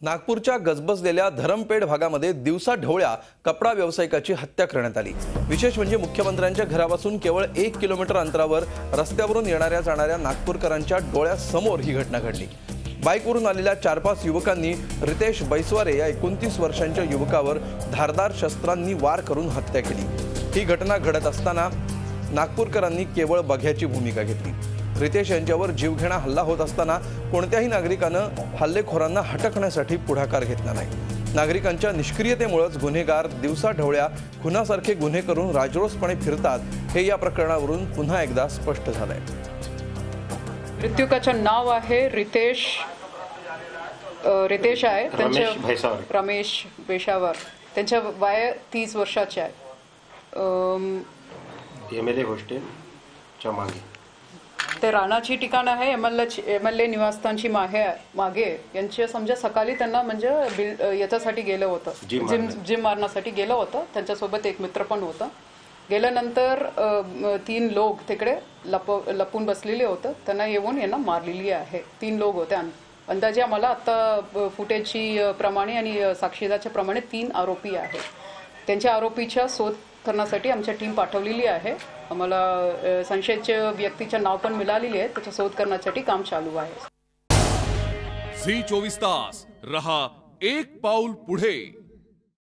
नागपूरच्या गजबजलेल्या धरमपेठ भागामध्ये दिवसा ढवळ्या कपडा व्यावसायिकाची हत्या करण्यात आली। विशेष म्हणजे मुख्यमंत्र्यांच्या घरापासून केवळ 1 किलोमीटर अंतरावर रस्त्यावरून येणाऱ्या जाणाऱ्या नागपूरकरांच्या डोळ्यासमोर ही घटना घडली। बाईकवरून आलेल्या 4-5 युवकांनी रितेश बैसवारे या 29 वर्षांच्या युवकावर धारदार शस्त्रांनी वार करून हत्या केली। ही घटना घडत असताना नागपूरकरांनी केवळ बघ्याची भूमिका घेतली। रितेश यांच्यावर जीवघेणा हल्ला होत असताना कोणत्याही नागरिकानं हल्लेखोरांना हटकण्यासाठी पुढाकार घेतला नाही। नागरिकांच्या निष्क्रियतेमुळेच गुन्हेगार दिवसा ढवळ्या खुनासारखे गुन्हे करून राजरोसपणे फिरतात हे या प्रकरणावरून पुन्हा एकदा स्पष्ट झालंय। मृत्युकाचं नाव आहे रितेश आहे, रमेश पेशावर, त्यांच्या वय 30 वर्षाचे आहे। एमएलए हॉस्टेलच्या मागे ते राणाची ठिकाण आहे, एमएलए निवासस्थानची मागे यांचे समजा सकाळी त्यांना म्हणजे याच्यासाठी गेलं होतं, जिम मारण्यासाठी गेलं होतं। त्यांच्यासोबत एक मित्र पण होता। गेल्यानंतर 3 लोक तिकडे लपून बसलेले होते, त्यांना येऊन यांना मारलेली आहे। 3 लोक होते। अंदाजे आम्हाला आता फुटेजची प्रमाणे आणि साक्षीदाराच्या प्रमाणे 3 आरोपी आहेत। त्यांच्या आरोपीच्या शोध करण्यासाठी आमची टीम पाठवलेली आहे। आम्हाला संशयित व्यक्तीचे नाव पण मिळालेले आहे, त्याचा शोध करण्यासाठी काम चालू आहे। झी 24 तास रहा एक पाऊल पुढे।